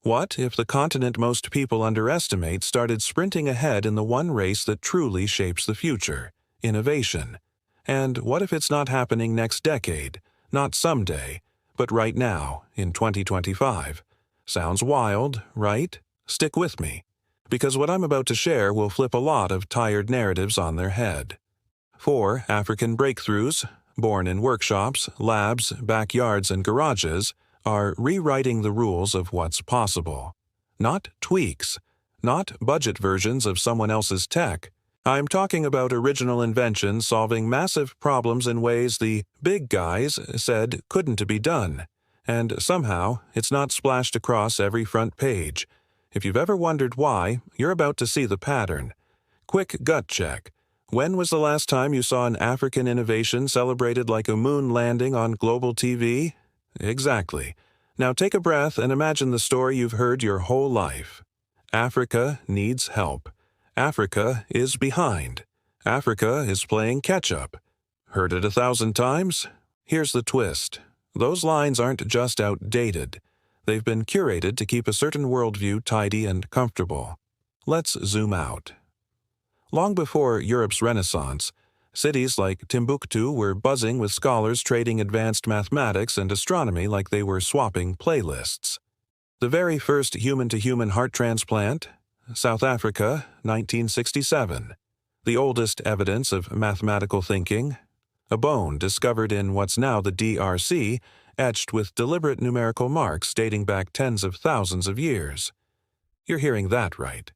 What if the continent most people underestimate started sprinting ahead in the one race that truly shapes the future, innovation? And what if it's not happening next decade, not someday, but right now, in 2025? Sounds wild, right? Stick with me, because what I'm about to share will flip a lot of tired narratives on their head. 4 African breakthroughs, born in workshops, labs, backyards, and garages, are rewriting the rules of what's possible. Not tweaks, not budget versions of someone else's tech. I'm talking about original inventions solving massive problems in ways the big guys said couldn't be done. And somehow, it's not splashed across every front page. If you've ever wondered why, you're about to see the pattern. Quick gut check. When was the last time you saw an African innovation celebrated like a moon landing on global TV? Exactly. Now take a breath and imagine the story you've heard your whole life. Africa needs help. Africa is behind. Africa is playing catch-up. Heard it 1,000 times? Here's the twist. Those lines aren't just outdated. They've been curated to keep a certain worldview tidy and comfortable. Let's zoom out. Long before Europe's Renaissance, cities like Timbuktu were buzzing with scholars trading advanced mathematics and astronomy like they were swapping playlists. The very first human-to-human heart transplant, South Africa, 1967. The oldest evidence of mathematical thinking, a bone discovered in what's now the DRC, etched with deliberate numerical marks dating back tens of thousands of years. You're hearing that right.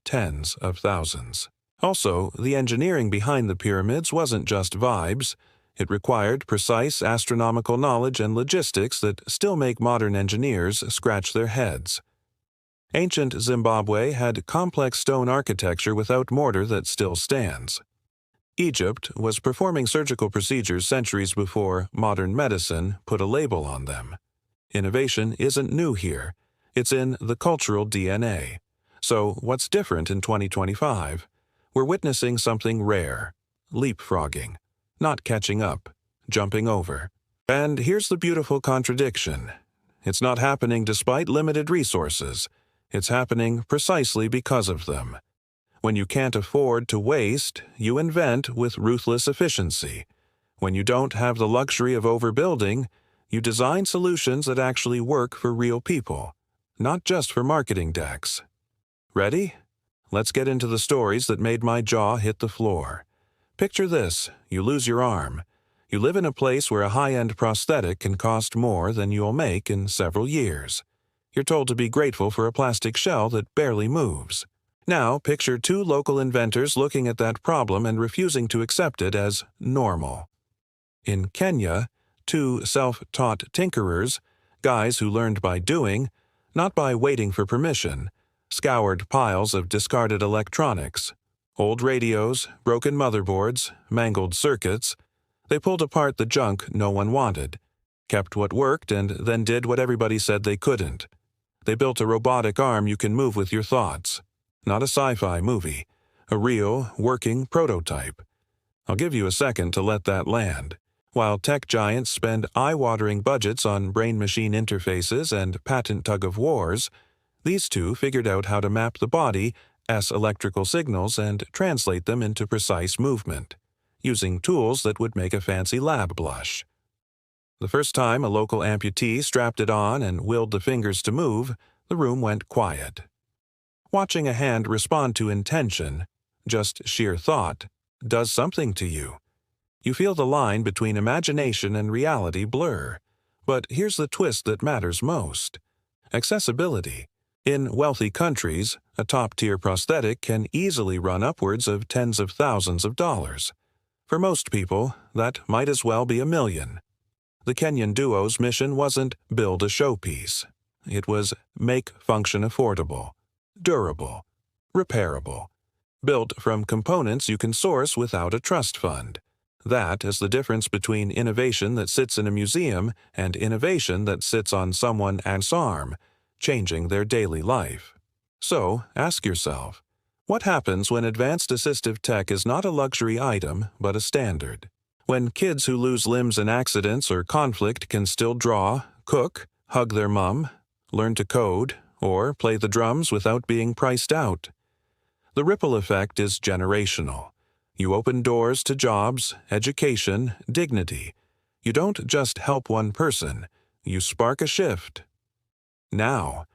Tens of thousands. Also, the engineering behind the pyramids wasn't just vibes. It required precise astronomical knowledge and logistics that still make modern engineers scratch their heads. Ancient Zimbabwe had complex stone architecture without mortar that still stands. Egypt was performing surgical procedures centuries before modern medicine put a label on them. Innovation isn't new here. It's in the cultural DNA. So, what's different in 2025? We're witnessing something rare, leapfrogging, not catching up, jumping over. And here's the beautiful contradiction. It's not happening despite limited resources. It's happening precisely because of them. When you can't afford to waste, you invent with ruthless efficiency. When you don't have the luxury of overbuilding, you design solutions that actually work for real people, not just for marketing decks. Ready? Let's get into the stories that made my jaw hit the floor. Picture this: you lose your arm. You live in a place where a high-end prosthetic can cost more than you'll make in several years. You're told to be grateful for a plastic shell that barely moves. Now, picture 2 local inventors looking at that problem and refusing to accept it as normal. In Kenya, 2 self-taught tinkerers, guys who learned by doing, not by waiting for permission, scoured piles of discarded electronics, old radios, broken motherboards, mangled circuits. They pulled apart the junk no one wanted, kept what worked, and then did what everybody said they couldn't. They built a robotic arm you can move with your thoughts. Not a sci-fi movie, a real, working prototype. I'll give you a second to let that land. While tech giants spend eye-watering budgets on brain-machine interfaces and patent tug-of-wars, these 2 figured out how to map the body as electrical signals and translate them into precise movement, using tools that would make a fancy lab blush. The first time a local amputee strapped it on and willed the fingers to move, the room went quiet. Watching a hand respond to intention, just sheer thought, does something to you. You feel the line between imagination and reality blur. But here's the twist that matters most: accessibility. In wealthy countries, a top-tier prosthetic can easily run upwards of tens of thousands of dollars. For most people, that might as well be $1 million. The Kenyan duo's mission wasn't build a showpiece. It was make function affordable, durable, repairable, built from components you can source without a trust fund. That is the difference between innovation that sits in a museum and innovation that sits on someone else's arm, changing their daily life. So, ask yourself, what happens when advanced assistive tech is not a luxury item, but a standard? When kids who lose limbs in accidents or conflict can still draw, cook, hug their mom, learn to code, or play the drums without being priced out. The ripple effect is generational. You open doors to jobs, education, dignity. You don't just help one person, you spark a shift. Now,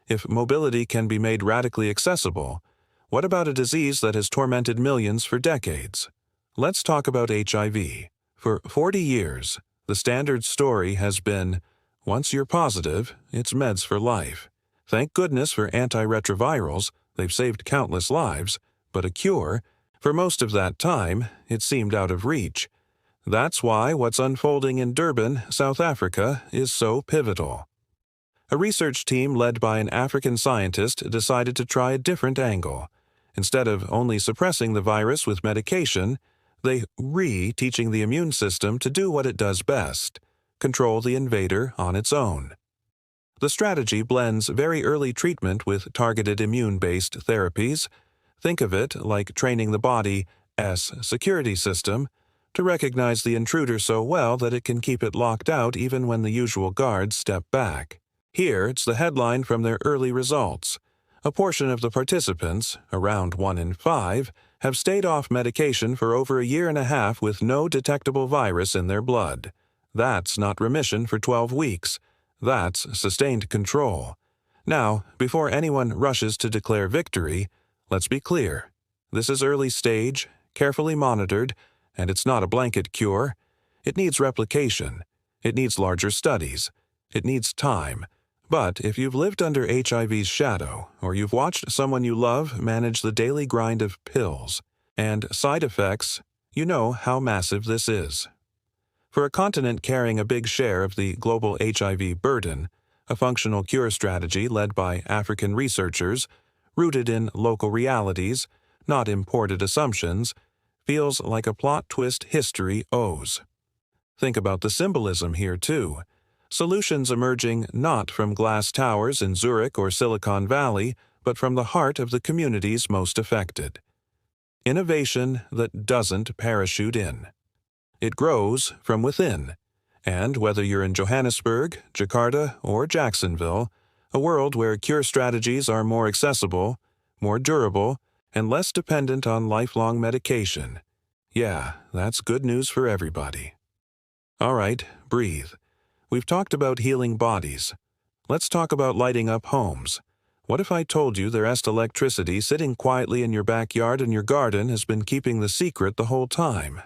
if mobility can be made radically accessible, what about a disease that has tormented millions for decades? Let's talk about HIV. For 40 years, the standard story has been, once you're positive, it's meds for life. Thank goodness for antiretrovirals, they've saved countless lives, but a cure, for most of that time, it seemed out of reach. That's why what's unfolding in Durban, South Africa, is so pivotal. A research team led by an African scientist decided to try a different angle. Instead of only suppressing the virus with medication, they re-teaching the immune system to do what it does best, control the invader on its own. The strategy blends very early treatment with targeted immune-based therapies. Think of it like training the body's security system to recognize the intruder so well that it can keep it locked out even when the usual guards step back. Here, it's the headline from their early results. A portion of the participants, around 1 in 5, have stayed off medication for over a year and a half with no detectable virus in their blood. That's not remission for 12 weeks. That's sustained control. Now, before anyone rushes to declare victory, let's be clear. This is early stage, carefully monitored, and it's not a blanket cure. It needs replication. It needs larger studies. It needs time. But if you've lived under HIV's shadow, or you've watched someone you love manage the daily grind of pills and side effects, you know how massive this is. For a continent carrying a big share of the global HIV burden, a functional cure strategy led by African researchers, rooted in local realities, not imported assumptions, feels like a plot twist history owes. Think about the symbolism here, too. Solutions emerging not from glass towers in Zurich or Silicon Valley, but from the heart of the communities most affected. Innovation that doesn't parachute in. It grows from within. And whether you're in Johannesburg, Jakarta, or Jacksonville, a world where cure strategies are more accessible, more durable, and less dependent on lifelong medication. Yeah, that's good news for everybody. All right, breathe. We've talked about healing bodies. Let's talk about lighting up homes. What if I told you there's electricity sitting quietly in your backyard and your garden has been keeping the secret the whole time?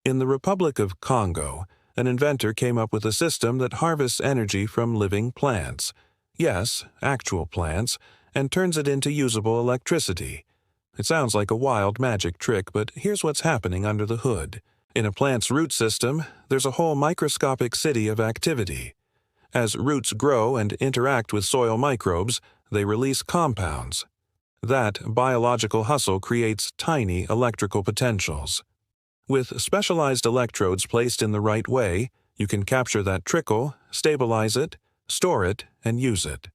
In the Republic of Congo, an inventor came up with a system that harvests energy from living plants. Yes, actual plants, and turns it into usable electricity. It sounds like a wild magic trick, but here's what's happening under the hood. In a plant's root system, there's a whole microscopic city of activity. As roots grow and interact with soil microbes, they release compounds. That biological hustle creates tiny electrical potentials. With specialized electrodes placed in the right way, you can capture that trickle, stabilize it, store it, and use it.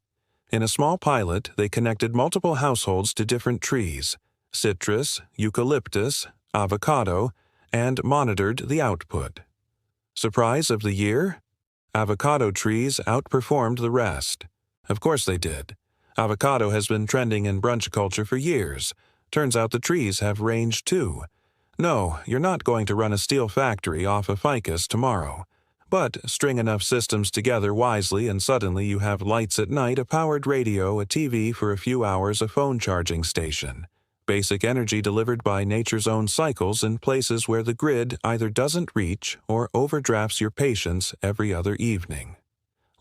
In a small pilot, they connected multiple households to different trees, citrus, eucalyptus, avocado, and monitored the output. Surprise of the year? Avocado trees outperformed the rest. Of course they did. Avocado has been trending in brunch culture for years. Turns out the trees have range too. No, you're not going to run a steel factory off a ficus tomorrow. But string enough systems together wisely and suddenly you have lights at night, a powered radio, a TV for a few hours, a phone charging station. Basic energy delivered by nature's own cycles in places where the grid either doesn't reach or overdrafts your patience every other evening.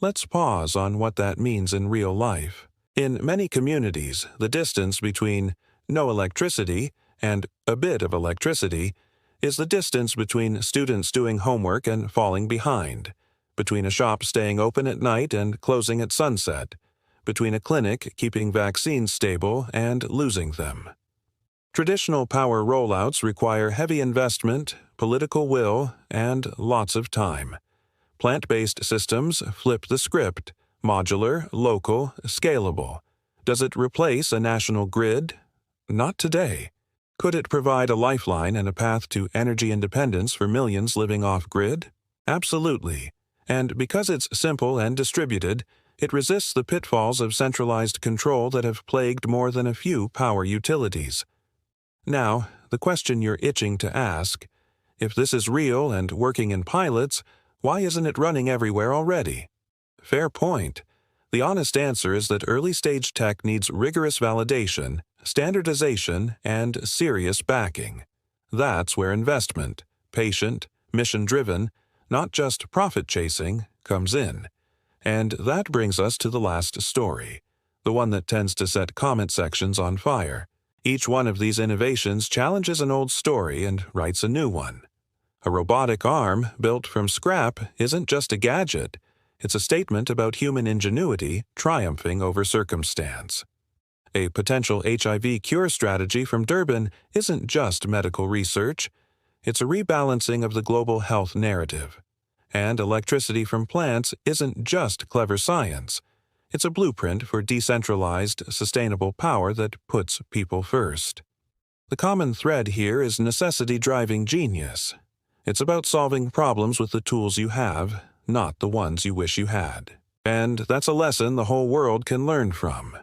Let's pause on what that means in real life. In many communities, the distance between no electricity and a bit of electricity is the distance between students doing homework and falling behind, between a shop staying open at night and closing at sunset, between a clinic keeping vaccines stable and losing them. Traditional power rollouts require heavy investment, political will, and lots of time. Plant-based systems flip the script, modular, local, scalable. Does it replace a national grid? Not today. Could it provide a lifeline and a path to energy independence for millions living off-grid? Absolutely. And because it's simple and distributed, It resists the pitfalls of centralized control that have plagued more than a few power utilities. Now, the question you're itching to ask: if this is real and working in pilots, why isn't it running everywhere already? Fair point. The honest answer is that early-stage tech needs rigorous validation, standardization, and serious backing. That's where investment, patient, mission-driven, not just profit-chasing, comes in. And that brings us to the last story, the one that tends to set comment sections on fire. Each one of these innovations challenges an old story and writes a new one. A robotic arm built from scrap isn't just a gadget. It's a statement about human ingenuity triumphing over circumstance. A potential HIV cure strategy from Durban isn't just medical research. It's a rebalancing of the global health narrative. And electricity from plants isn't just clever science. It's a blueprint for decentralized, sustainable power that puts people first. The common thread here is necessity driving genius. It's about solving problems with the tools you have, not the ones you wish you had. And that's a lesson the whole world can learn from.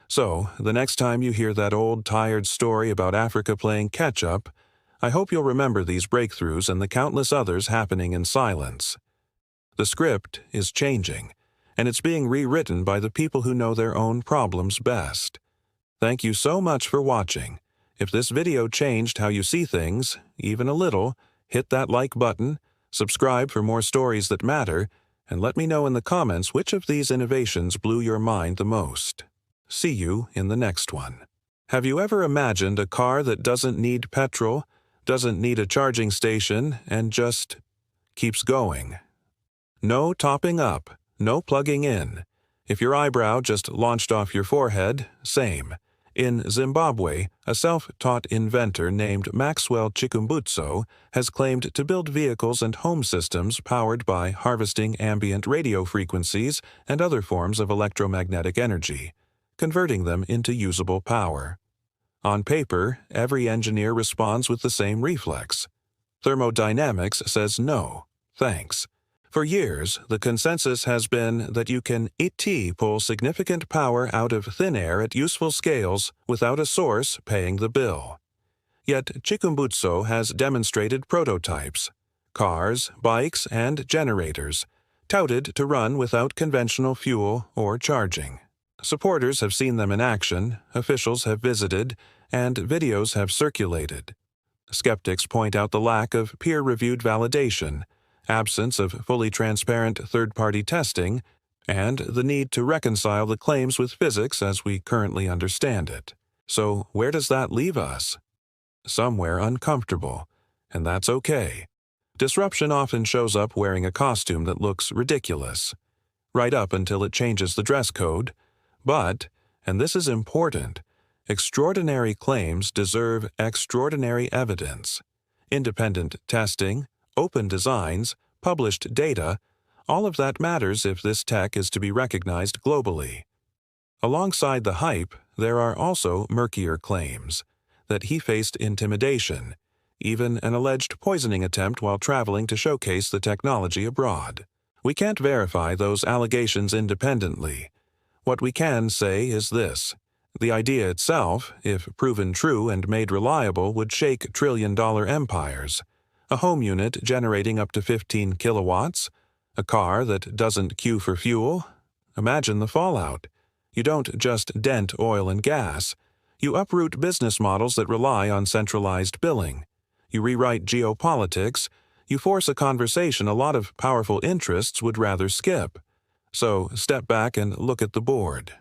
So, the next time you hear that old, tired story about Africa playing catch-up, I hope you'll remember these breakthroughs and the countless others happening in silence. The script is changing, and it's being rewritten by the people who know their own problems best. Thank you so much for watching. If this video changed how you see things, even a little, hit that like button, subscribe for more stories that matter, and let me know in the comments which of these innovations blew your mind the most. See you in the next one. Have you ever imagined a car that doesn't need petrol, doesn't need a charging station, and just keeps going? No topping up, no plugging in. If your eyebrow just launched off your forehead, same. In Zimbabwe, a self-taught inventor named Maxwell Chikumbutso has claimed to build vehicles and home systems powered by harvesting ambient radio frequencies and other forms of electromagnetic energy, converting them into usable power. On paper, every engineer responds with the same reflex. Thermodynamics says no, thanks. For years, the consensus has been that you can pull significant power out of thin air at useful scales without a source paying the bill. Yet Chikumbutso has demonstrated prototypes, cars, bikes, and generators, touted to run without conventional fuel or charging. Supporters have seen them in action, officials have visited, and videos have circulated. Skeptics point out the lack of peer-reviewed validation, absence of fully transparent third-party testing, and the need to reconcile the claims with physics as we currently understand it. So where does that leave us? Somewhere uncomfortable, and that's okay. Disruption often shows up wearing a costume that looks ridiculous, right up until it changes the dress code. But, and this is important, extraordinary claims deserve extraordinary evidence. Independent testing, open designs, published data, all of that matters if this tech is to be recognized globally. Alongside the hype, there are also murkier claims that he faced intimidation, even an alleged poisoning attempt while traveling to showcase the technology abroad. We can't verify those allegations independently. What we can say is this: the idea itself, if proven true and made reliable, would shake trillion-dollar empires. A home unit generating up to 15 kilowatts, a car that doesn't queue for fuel. Imagine the fallout. You don't just dent oil and gas. You uproot business models that rely on centralized billing. You rewrite geopolitics. You force a conversation a lot of powerful interests would rather skip. So step back and look at the board.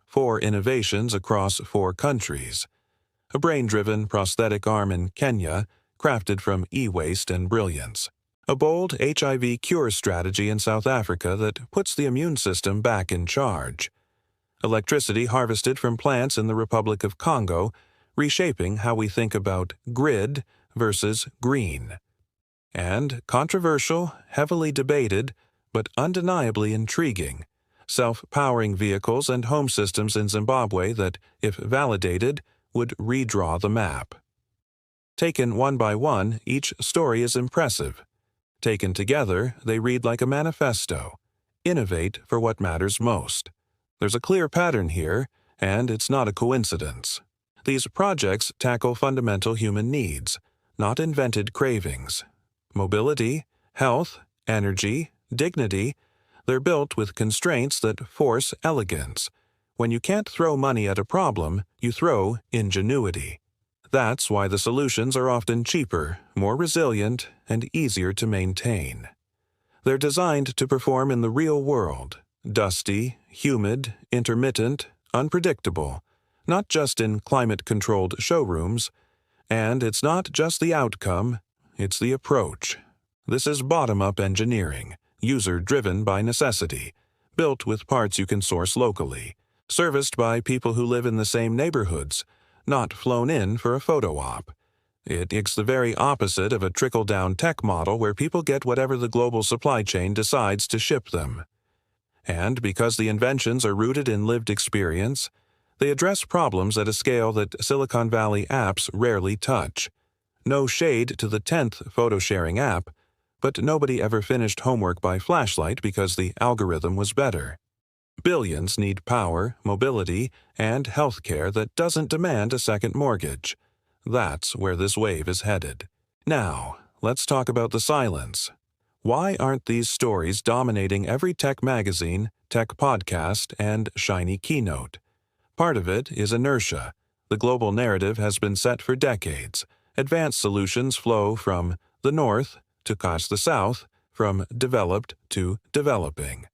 4 innovations across 4 countries. A brain-driven prosthetic arm in Kenya, crafted from e-waste and brilliance. A bold HIV cure strategy in South Africa that puts the immune system back in charge. Electricity harvested from plants in the Republic of Congo, reshaping how we think about grid versus green. And controversial, heavily debated, but undeniably intriguing, self-powering vehicles and home systems in Zimbabwe that, if validated, would redraw the map. Taken one by one, each story is impressive. Taken together, they read like a manifesto. Innovate for what matters most. There's a clear pattern here, and it's not a coincidence. These projects tackle fundamental human needs, not invented cravings. Mobility, health, energy, dignity, they're built with constraints that force elegance. When you can't throw money at a problem, you throw ingenuity. That's why the solutions are often cheaper, more resilient, and easier to maintain. They're designed to perform in the real world, dusty, humid, intermittent, unpredictable, not just in climate-controlled showrooms. And it's not just the outcome, it's the approach. This is bottom-up engineering, user-driven by necessity, built with parts you can source locally, serviced by people who live in the same neighborhoods, not flown in for a photo op. It's the very opposite of a trickle-down tech model where people get whatever the global supply chain decides to ship them. And because the inventions are rooted in lived experience, they address problems at a scale that Silicon Valley apps rarely touch. No shade to the 10th photo-sharing app, but nobody ever finished homework by flashlight because the algorithm was better. Billions need power, mobility, and healthcare that doesn't demand a second mortgage. That's where this wave is headed. Now, let's talk about the silence. Why aren't these stories dominating every tech magazine, tech podcast, and shiny keynote? Part of it is inertia. The global narrative has been set for decades. Advanced solutions flow from the north to across the south, from developed to developing.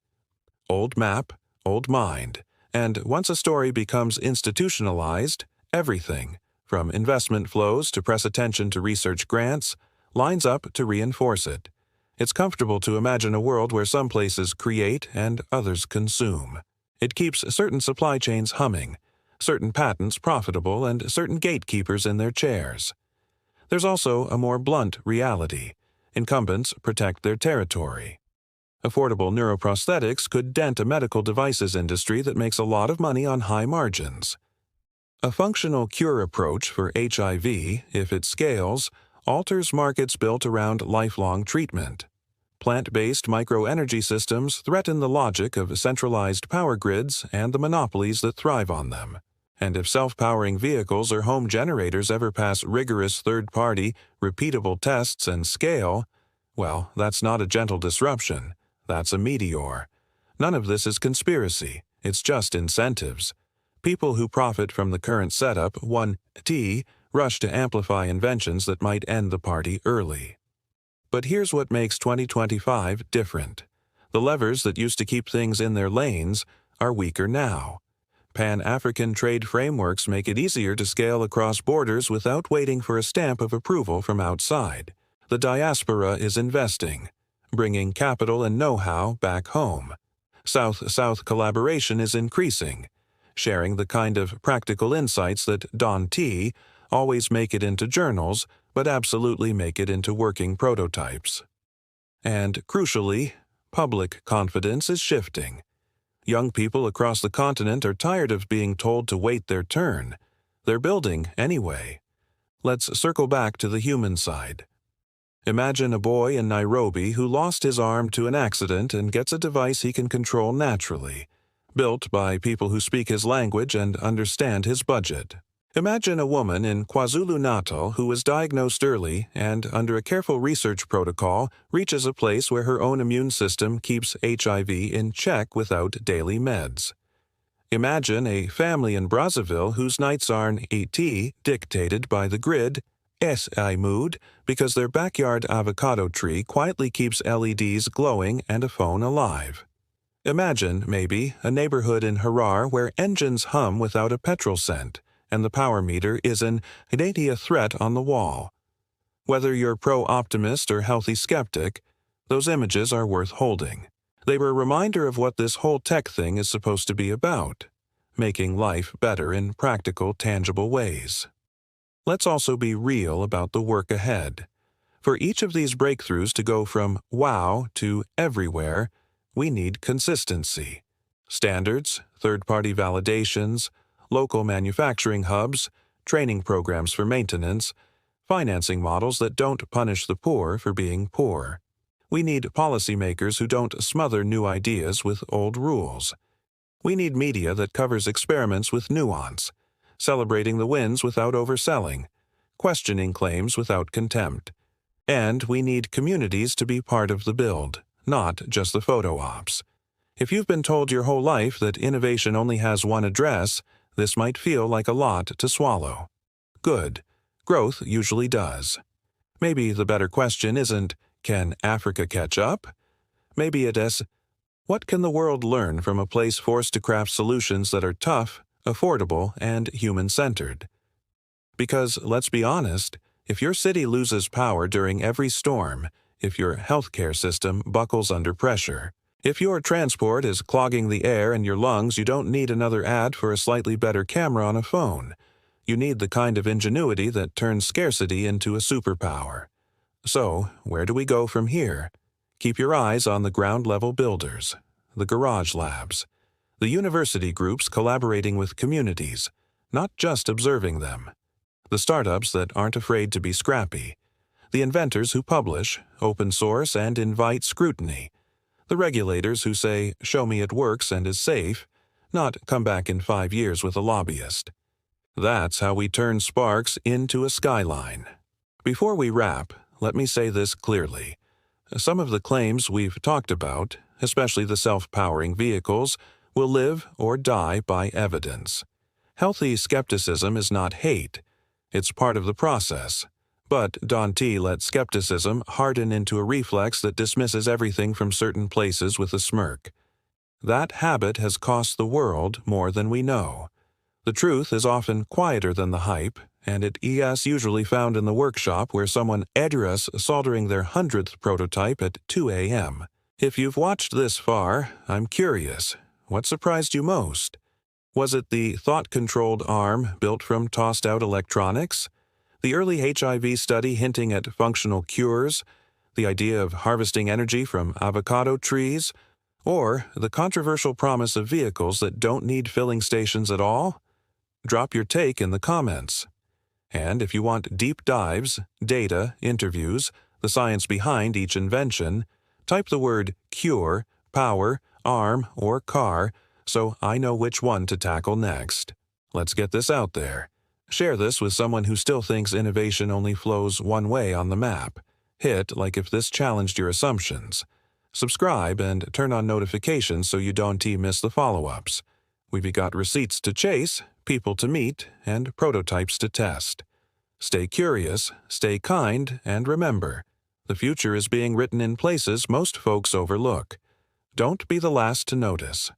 Old map, old mind. And once a story becomes institutionalized, everything, from investment flows to press attention to research grants, lines up to reinforce it. It's comfortable to imagine a world where some places create and others consume. It keeps certain supply chains humming, certain patents profitable, and certain gatekeepers in their chairs. There's also a more blunt reality. Incumbents protect their territory. Affordable neuroprosthetics could dent a medical devices industry that makes a lot of money on high margins. A functional cure approach for HIV, if it scales, alters markets built around lifelong treatment. Plant-based microenergy systems threaten the logic of centralized power grids and the monopolies that thrive on them. And if self-powering vehicles or home generators ever pass rigorous third-party, repeatable tests and scale, well, that's not a gentle disruption. That's a meteor. None of this is conspiracy. It's just incentives. People who profit from the current setup, 1T, rush to amplify inventions that might end the party early. But here's what makes 2025 different. The levers that used to keep things in their lanes are weaker now. Pan-African trade frameworks make it easier to scale across borders without waiting for a stamp of approval from outside. The diaspora is investing, bringing capital and know-how back home. South-South collaboration is increasing, sharing the kind of practical insights that Don T. always make it into journals, but absolutely make it into working prototypes. And crucially, public confidence is shifting. Young people across the continent are tired of being told to wait their turn. They're building anyway. Let's circle back to the human side. Imagine a boy in Nairobi who lost his arm to an accident and gets a device he can control naturally, built by people who speak his language and understand his budget. Imagine a woman in KwaZulu-Natal who was diagnosed early and, under a careful research protocol, reaches a place where her own immune system keeps HIV in check without daily meds. Imagine a family in Brazzaville whose nights are ET dictated by the grid, SI mood, because their backyard avocado tree quietly keeps LEDs glowing and a phone alive. Imagine, maybe, a neighborhood in Harar where engines hum without a petrol cent, and the power meter is an immediate threat on the wall. Whether you're pro-optimist or healthy skeptic, those images are worth holding. They were a reminder of what this whole tech thing is supposed to be about, making life better in practical, tangible ways. Let's also be real about the work ahead. For each of these breakthroughs to go from wow to everywhere, we need consistency. Standards, third-party validations, local manufacturing hubs, training programs for maintenance, financing models that don't punish the poor for being poor. We need policymakers who don't smother new ideas with old rules. We need media that covers experiments with nuance, celebrating the wins without overselling, questioning claims without contempt. And we need communities to be part of the build, not just the photo ops. If you've been told your whole life that innovation only has one address, this might feel like a lot to swallow. Good. Growth usually does. Maybe the better question isn't, can Africa catch up? Maybe it is, what can the world learn from a place forced to craft solutions that are tough, affordable, and human-centered? Because, let's be honest, if your city loses power during every storm, if your healthcare system buckles under pressure, if your transport is clogging the air in your lungs, you don't need another ad for a slightly better camera on a phone. You need the kind of ingenuity that turns scarcity into a superpower. So, where do we go from here? Keep your eyes on the ground-level builders, the garage labs, the university groups collaborating with communities, not just observing them, the startups that aren't afraid to be scrappy, the inventors who publish, open source, and invite scrutiny, the regulators who say, show me it works and is safe, not come back in 5 years with a lobbyist. That's how we turn sparks into a skyline. Before we wrap, let me say this clearly. Some of the claims we've talked about, especially the self-powering vehicles, will live or die by evidence. Healthy skepticism is not hate. It's part of the process. But Dante let skepticism harden into a reflex that dismisses everything from certain places with a smirk. That habit has cost the world more than we know. The truth is often quieter than the hype, and it is usually found in the workshop where someone adheres soldering their 100th prototype at 2 a.m. If you've watched this far, I'm curious, what surprised you most? Was it the thought-controlled arm built from tossed-out electronics? The early HIV study hinting at functional cures? The idea of harvesting energy from avocado trees? Or the controversial promise of vehicles that don't need filling stations at all? Drop your take in the comments. And if you want deep dives, data, interviews, the science behind each invention, type the word cure, power, arm, or car so I know which one to tackle next. Let's get this out there. Share this with someone who still thinks innovation only flows one way on the map. Hit like if this challenged your assumptions. Subscribe and turn on notifications so you don't miss the follow-ups. We've got receipts to chase, people to meet, and prototypes to test. Stay curious, stay kind, and remember, the future is being written in places most folks overlook. Don't be the last to notice.